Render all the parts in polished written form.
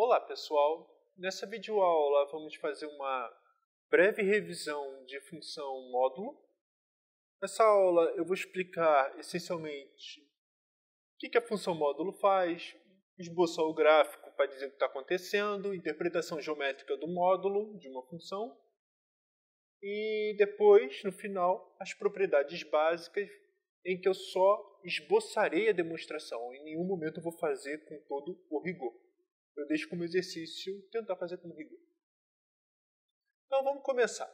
Olá pessoal, nessa videoaula vamos fazer uma breve revisão de função módulo. Nessa aula eu vou explicar essencialmente o que a função módulo faz, esboçar o gráfico para dizer o que está acontecendo, interpretação geométrica do módulo de uma função e depois, no final, as propriedades básicas em que eu só esboçarei a demonstração. Em nenhum momento eu vou fazer com todo o rigor. Eu deixo como exercício tentar fazer com rigor. Então vamos começar.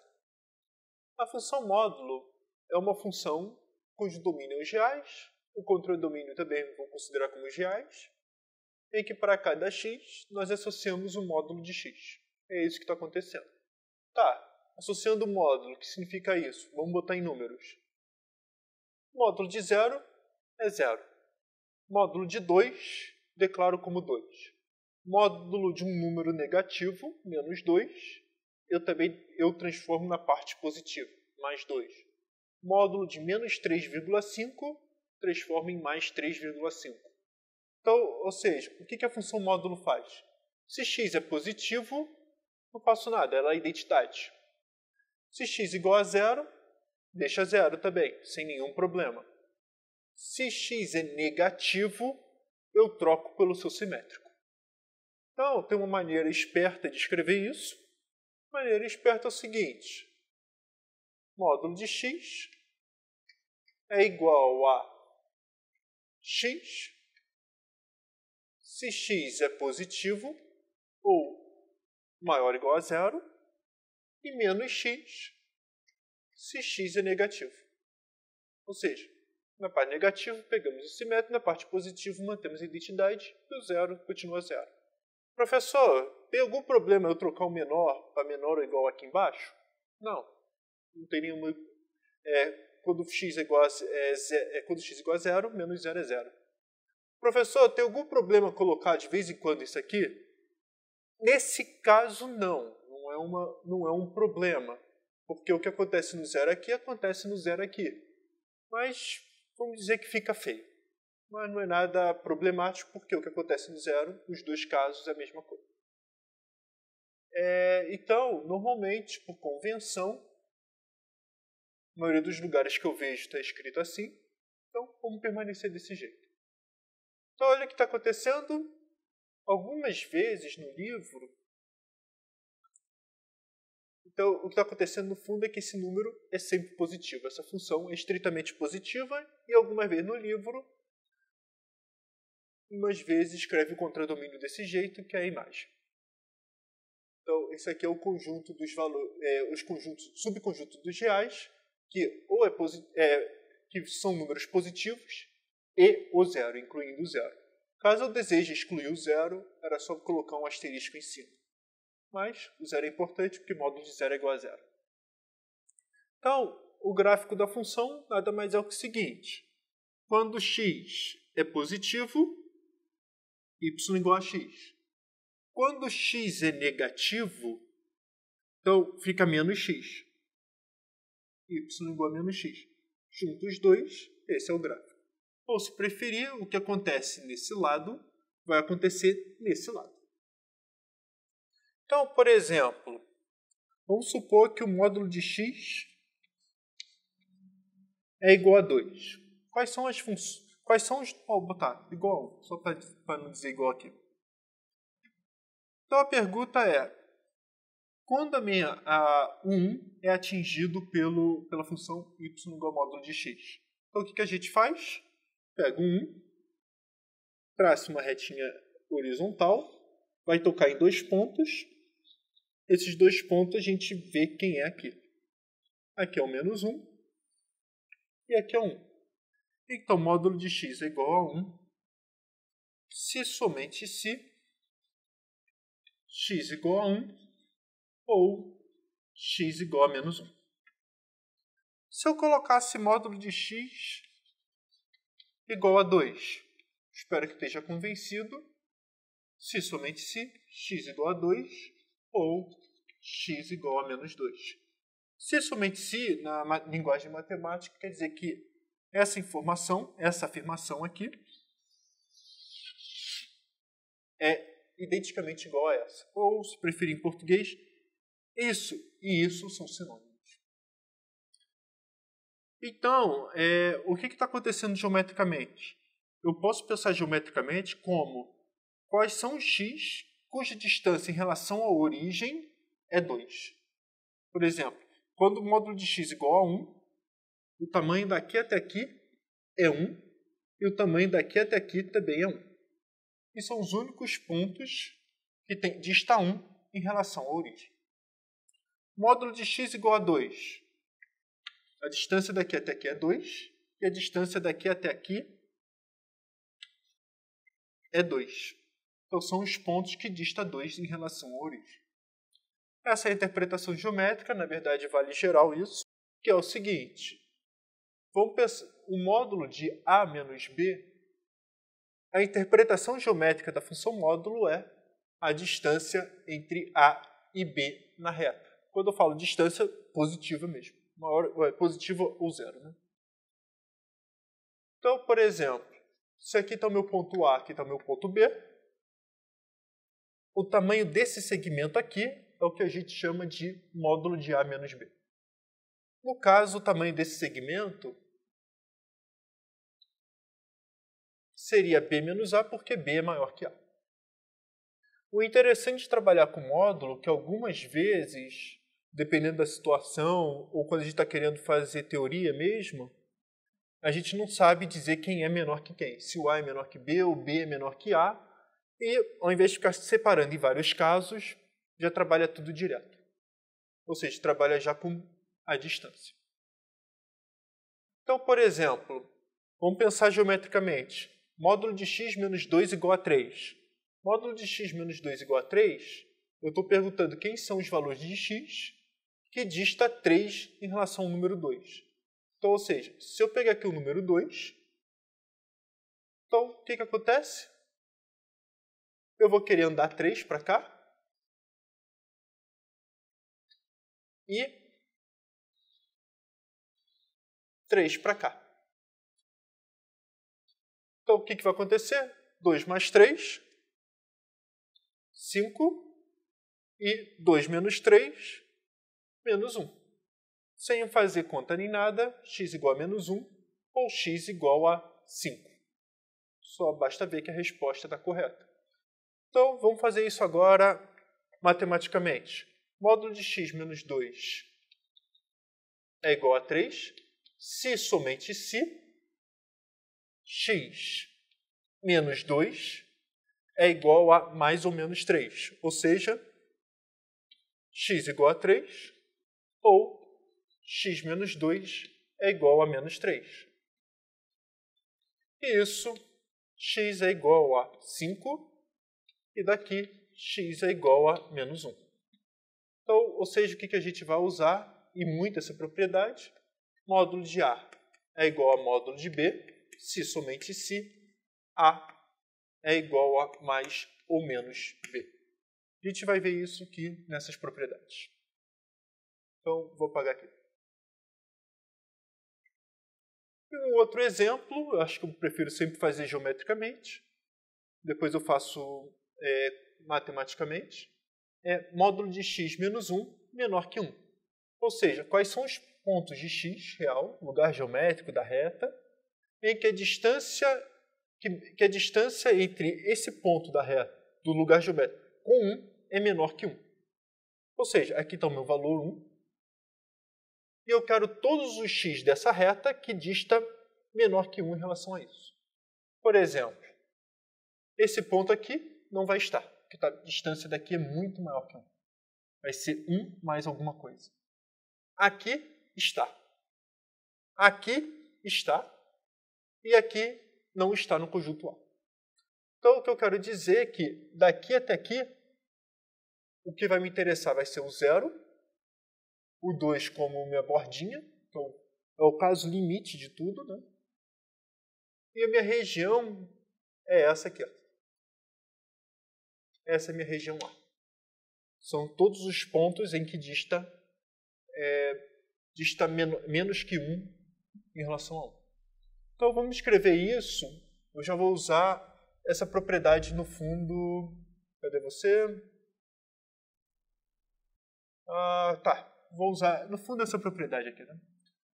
A função módulo é uma função cujo domínio é os reais, o controle domínio também vou considerar como os reais, em que para cada x nós associamos um módulo de x. É isso que está acontecendo. Tá, associando o módulo, o que significa isso? Vamos botar em números. Módulo de 0 é 0. Módulo de 2, declaro como 2. Módulo de um número negativo, menos 2, eu transformo na parte positiva, mais 2. Módulo de menos 3,5, transformo em mais 3,5. Então, ou seja, o que a função módulo faz? Se x é positivo, não faço nada, ela é a identidade. Se x igual a 0, deixa 0 também, sem nenhum problema. Se x é negativo, eu troco pelo seu simétrico. Então, tem uma maneira esperta de escrever isso. A maneira esperta é o seguinte. Módulo de x é igual a x se x é positivo ou maior ou igual a 0 e menos x se x é negativo. Ou seja, na parte negativa pegamos o simétrico, na parte positiva mantemos a identidade e o 0 continua 0. Professor, tem algum problema eu trocar o menor para menor ou igual aqui embaixo? Não. Não tem nenhuma... Quando x é igual a 0, menos 0 é 0. Professor, tem algum problema colocar de vez em quando isso aqui? Nesse caso, não. Não é um problema. Porque o que acontece no 0 aqui, acontece no 0 aqui. Mas vamos dizer que fica feio. Mas não é nada problemático, porque o que acontece no 0, nos dois casos, é a mesma coisa. Então, normalmente, por convenção, a maioria dos lugares que eu vejo está escrito assim. Então, vamos permanecer desse jeito. Então, olha o que está acontecendo. Algumas vezes no livro... Então, o que está acontecendo no fundo é que esse número é sempre positivo. Essa função é estritamente positiva e algumas vezes no livro, umas vezes escreve o contradomínio desse jeito, que é a imagem. Então, esse aqui é o conjunto dos valores, os subconjuntos dos reais, que que são números positivos, e o zero, incluindo o zero. Caso eu deseje excluir o zero, era só colocar um asterisco em cima. Mas o zero é importante porque o módulo de 0 é igual a 0. Então, o gráfico da função nada mais é o que o seguinte. Quando x é positivo, y igual a x. Quando x é negativo, então fica menos x. Y igual a menos x. Junto os dois, esse é o gráfico. Ou se preferir, o que acontece nesse lado vai acontecer nesse lado. Então, por exemplo, vamos supor que o módulo de x é igual a 2. Quais são as funções? Vou botar igual a 1, só para não dizer igual aqui. Então, a pergunta é, quando a 1 é atingido pela função y igual ao módulo de x? Então, o que a gente faz? Pega o 1, traça uma retinha horizontal, vai tocar em 2 pontos. Esses 2 pontos a gente vê quem é aqui. Aqui é o menos 1 e aqui é 1. Então, módulo de x é igual a 1 se somente se x igual a 1 ou x igual a menos 1. Se eu colocasse módulo de x igual a 2, espero que esteja convencido, se somente se x igual a 2 ou x igual a menos 2. Se somente se, na linguagem matemática, quer dizer que essa afirmação aqui, é identicamente igual a essa. Ou, se preferir em português, isso e isso são sinônimos. Então, o que está acontecendo geometricamente? Eu posso pensar geometricamente como quais são os x cuja distância em relação à origem é 2. Por exemplo, quando o módulo de x é igual a 1, o tamanho daqui até aqui é 1 e o tamanho daqui até aqui também é 1. E são os únicos pontos que dista 1 em relação à origem. Módulo de x igual a 2. A distância daqui até aqui é 2 e a distância daqui até aqui é 2. Então são os pontos que dista 2 em relação à origem. Essa é a interpretação geométrica, na verdade vale geral isso, que é o seguinte. Vamos pensar, o módulo de a menos b, a interpretação geométrica da função módulo é a distância entre a e b na reta. Quando eu falo distância, positiva mesmo. Positiva ou zero. Né? Então, por exemplo, se aqui está o meu ponto A, aqui está o meu ponto B, o tamanho desse segmento aqui é o que a gente chama de módulo de A menos B. No caso, o tamanho desse segmento seria B menos A, porque B é maior que A. O interessante de trabalhar com módulo é que algumas vezes, dependendo da situação, ou quando a gente está querendo fazer teoria mesmo, a gente não sabe dizer quem é menor que quem. Se o A é menor que B, ou B é menor que A. E, ao invés de ficar separando em vários casos, já trabalha tudo direto. Ou seja, trabalha já com a distância. Então, por exemplo, vamos pensar geometricamente. Módulo de x menos 2 igual a 3. Módulo de x menos 2 igual a 3, eu estou perguntando quem são os valores de x que dista 3 em relação ao número 2. Então, ou seja, se eu pegar aqui o número 2, então o que acontece? Eu vou querer andar 3 para cá e 3 para cá. Então, o que vai acontecer? 2 mais 3, 5, e 2 menos 3, menos 1. Sem fazer conta nem nada, x igual a menos 1 ou x igual a 5. Só basta ver que a resposta está correta. Então, vamos fazer isso agora matematicamente. Módulo de x menos 2 é igual a 3, se somente se x menos 2 é igual a mais ou menos 3. Ou seja, x igual a 3 ou x menos 2 é igual a menos 3. E isso, x é igual a 5 e daqui x é igual a menos 1. Então, ou seja, o que a gente vai usar, e muito essa propriedade, módulo de A é igual a módulo de B, se somente se A é igual a mais ou menos B. A gente vai ver isso aqui nessas propriedades. Então, vou apagar aqui. Um outro exemplo, eu acho que eu prefiro sempre fazer geometricamente, depois eu faço matematicamente, é módulo de x menos 1 menor que 1. Ou seja, quais são os pontos de x real, lugar geométrico da reta, em que a distância, que a distância entre esse ponto da reta, do lugar geométrico, com 1 é menor que 1. Ou seja, aqui está o meu valor 1, e eu quero todos os x dessa reta que dista menor que 1 em relação a isso. Por exemplo, esse ponto aqui não vai estar, porque a distância daqui é muito maior que 1. Vai ser 1 mais alguma coisa. Aqui está. Aqui está. E aqui não está no conjunto A. Então, o que eu quero dizer é que daqui até aqui, o que vai me interessar vai ser o 0, o 2 como minha bordinha, então é o caso limite de tudo, né? E a minha região é essa aqui. Ó. Essa é a minha região A. São todos os pontos em que dista menos que 1 em relação a 1. Então, vamos escrever isso. Eu já vou usar essa propriedade no fundo Cadê você? Tá. Vou usar, no fundo, essa propriedade aqui, né?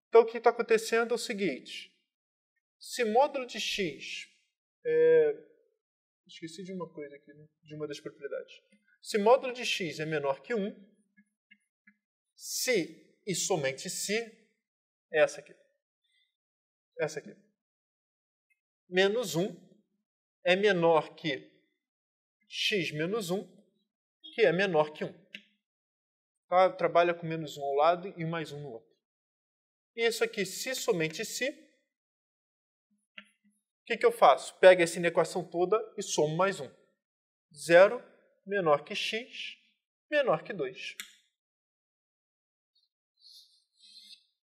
Então, o que está acontecendo é o seguinte. Se módulo de x... Esqueci de uma coisa aqui, né? De uma das propriedades. Se módulo de x é menor que 1, se e somente se, é essa aqui. Essa aqui. Menos 1 é menor que x menos 1, que é menor que 1. Tá? Trabalha com menos 1 ao lado e mais 1 no outro. E isso aqui, se somente se, o que eu faço? Pego essa equação toda e somo mais 1. 0 menor que x menor que 2.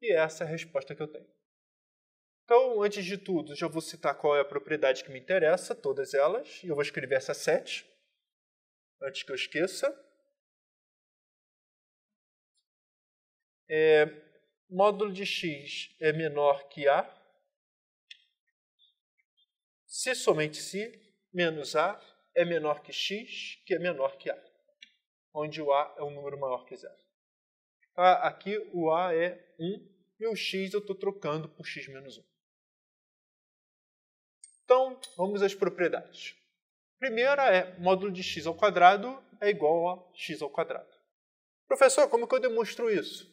E essa é a resposta que eu tenho. Então, antes de tudo, já vou citar qual é a propriedade que me interessa, todas elas, e eu vou escrever essa 7, antes que eu esqueça. Módulo de x é menor que a, se somente se, menos a é menor que x, que é menor que a, onde o a é um número maior que 0. Tá? Aqui o a é 1 e o x eu estou trocando por x menos 1. Então, vamos às propriedades. Primeira é módulo de x ao quadrado é igual a x ao quadrado. Professor, como que eu demonstro isso?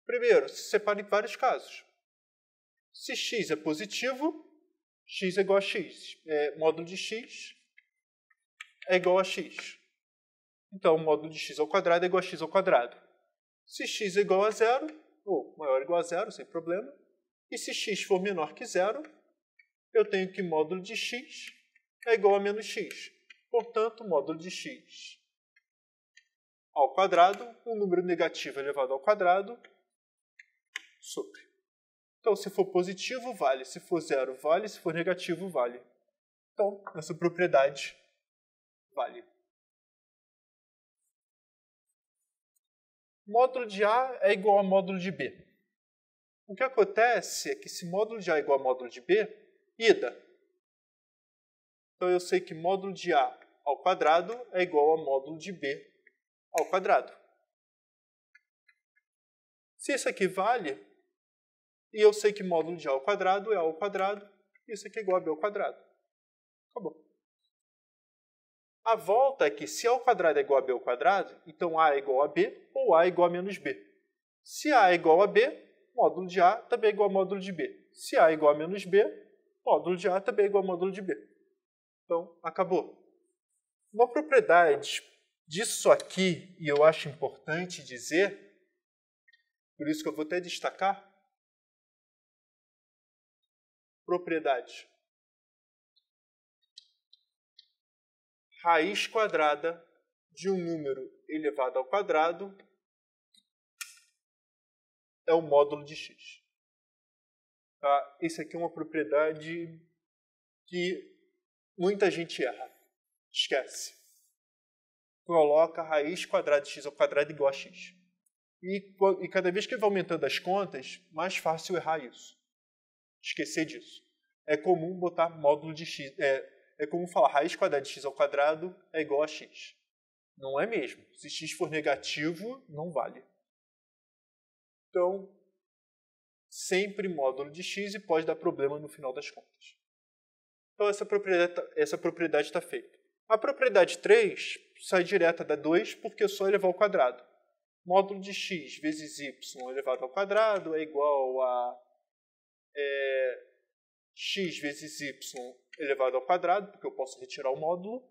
Primeiro, se separa em vários casos. Se x é positivo, x é igual a x. Módulo de x é igual a x. Então, o módulo de x ao quadrado é igual a x ao quadrado. Se x é igual a 0, ou maior ou igual a 0, sem problema. E se x for menor que 0, eu tenho que módulo de x é igual a menos x. Portanto, módulo de x ao quadrado, um número negativo elevado ao quadrado, sobre. Então, se for positivo, vale. Se for 0, vale. Se for negativo, vale. Então, essa propriedade vale. Módulo de A é igual a módulo de B. O que acontece é que se módulo de A é igual a módulo de B, ida. Então, eu sei que módulo de A ao quadrado é igual a módulo de B ao quadrado. Se isso aqui vale, e eu sei que módulo de A ao quadrado é A ao quadrado, isso aqui é igual a B ao quadrado. Acabou. A volta é que se A ao quadrado é igual a B ao quadrado, então A é igual a B ou A é igual a menos B. Se A é igual a B, módulo de A também é igual a módulo de B. Se A é igual a menos B, módulo de A também é igual a módulo de B. Então, acabou. Uma propriedade disso aqui, e eu acho importante dizer, por isso que eu vou até destacar, propriedade. Raiz quadrada de um número elevado ao quadrado é o módulo de x. Tá? Isso aqui é uma propriedade que muita gente erra. Esquece. Coloca raiz quadrada de x ao quadrado igual a x. E cada vez que vai aumentando as contas, mais fácil errar isso. Esquecer disso. É comum botar módulo de x. É comum falar raiz quadrada de x ao quadrado é igual a x. Não é mesmo. Se x for negativo, não vale. Então, sempre módulo de x e pode dar problema no final das contas. Então, essa propriedade está feita. A propriedade 3 sai direta da 2 porque é só elevar ao quadrado. Módulo de x vezes y elevado ao quadrado é igual a x vezes y elevado ao quadrado, porque eu posso retirar o módulo.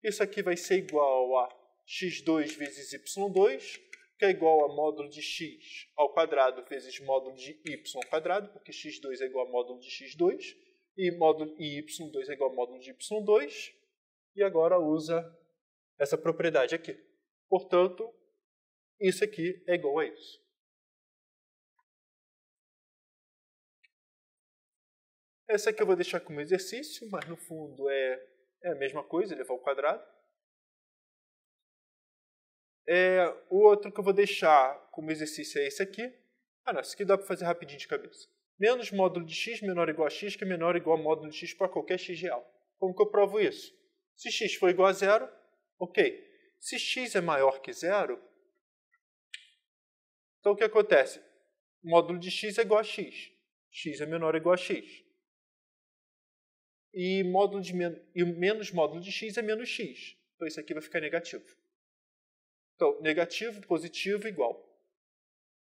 Isso aqui vai ser igual a x2 vezes y2, que é igual a módulo de x ao quadrado vezes módulo de y ao quadrado, porque x2 é igual a módulo de x2, e y2 é igual a módulo de y2, e agora usa essa propriedade aqui. Portanto, isso aqui é igual a isso. Essa aqui eu vou deixar como exercício, mas no fundo é a mesma coisa, elevar ao quadrado. O outro que eu vou deixar como exercício é esse aqui. Não, esse aqui dá para fazer rapidinho de cabeça. Menos módulo de x menor ou igual a x, que é menor ou igual a módulo de x para qualquer x real. Como que eu provo isso? Se x for igual a 0, Ok, se x é maior que zero, então o que acontece? O módulo de x é igual a x. X é menor ou igual a x. E menos módulo de x é menos x. Então isso aqui vai ficar negativo. Então, negativo, positivo, igual.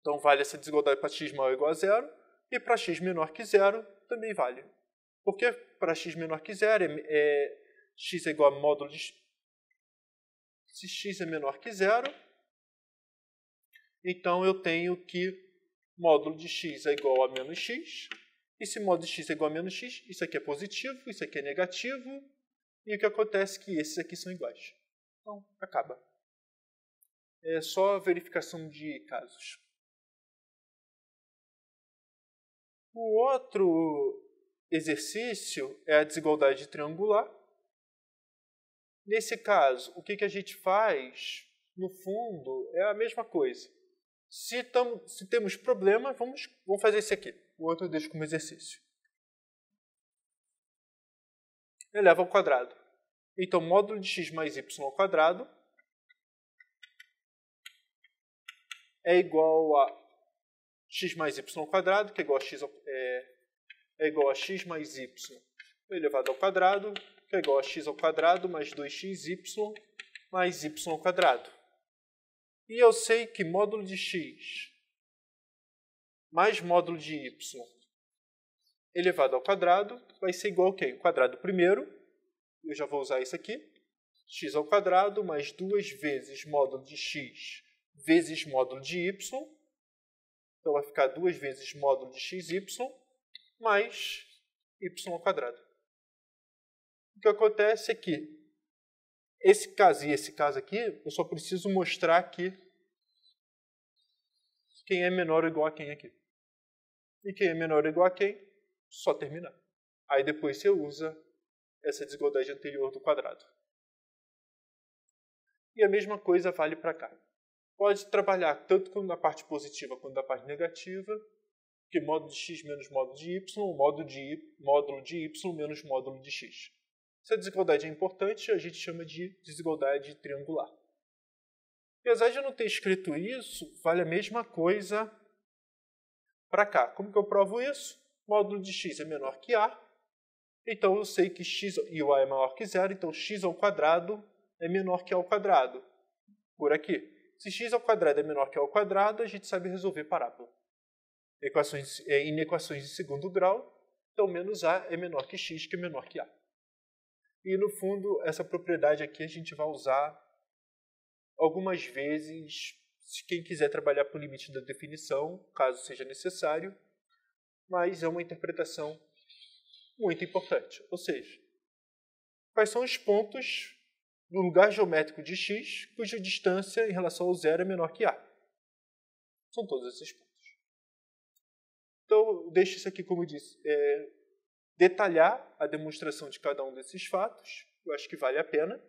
Então vale essa desigualdade para x maior ou igual a zero. E para x menor que zero também vale. Porque para x menor que zero, x é igual a módulo de x. Se x é menor que zero, então eu tenho que módulo de x é igual a menos x. E se módulo de x é igual a menos x, isso aqui é positivo, isso aqui é negativo. E o que acontece é que esses aqui são iguais. Então, acaba. É só verificação de casos. O outro exercício é a desigualdade triangular. Nesse caso, o que a gente faz, no fundo, é a mesma coisa. Se temos problema, vamos fazer esse aqui. O outro eu deixo como exercício. Eleva ao quadrado. Então, módulo de x mais y ao quadrado é igual a x mais y ao quadrado, que é igual a x mais y elevado ao quadrado, que é igual a x ao quadrado mais 2xy mais y ao quadrado. E eu sei que módulo de x mais módulo de y elevado ao quadrado vai ser igual a quê? O quadrado primeiro, eu já vou usar isso aqui, x ao quadrado mais 2 vezes módulo de x vezes módulo de y. Então vai ficar 2 vezes módulo de xy mais y ao quadrado. O que acontece é que esse caso e esse caso aqui, eu só preciso mostrar aqui quem é menor ou igual a quem aqui. E quem é menor ou igual a quem, só terminar. Aí depois você usa essa desigualdade anterior do quadrado. E a mesma coisa vale para cá. Pode trabalhar tanto na parte positiva quanto na parte negativa, que módulo de x menos módulo de y, módulo de y menos módulo de x. Se a desigualdade é importante, a gente chama de desigualdade triangular. Apesar de eu não ter escrito isso, vale a mesma coisa para cá. Como que eu provo isso? Módulo de x é menor que a, então eu sei que x e o a é maior que zero, então x ao quadrado é menor que a ao quadrado. Por aqui. Se x ao quadrado é menor que a ao quadrado, a gente sabe resolver parábola. Em equações de segundo grau, então menos a é menor que x, que é menor que a. E no fundo, essa propriedade aqui a gente vai usar algumas vezes, se quem quiser trabalhar com o limite da definição, caso seja necessário, mas é uma interpretação muito importante. Ou seja, quais são os pontos no lugar geométrico de x cuja distância em relação ao zero é menor que a? São todos esses pontos. Então, eu deixo isso aqui, como eu disse, detalhar a demonstração de cada um desses fatos. Eu acho que vale a pena.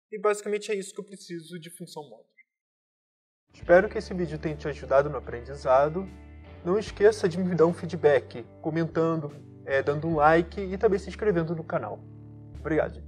E basicamente é isso que eu preciso de função módulo. Espero que esse vídeo tenha te ajudado no aprendizado. Não esqueça de me dar um feedback, comentando, dando um like e também se inscrevendo no canal. Obrigado.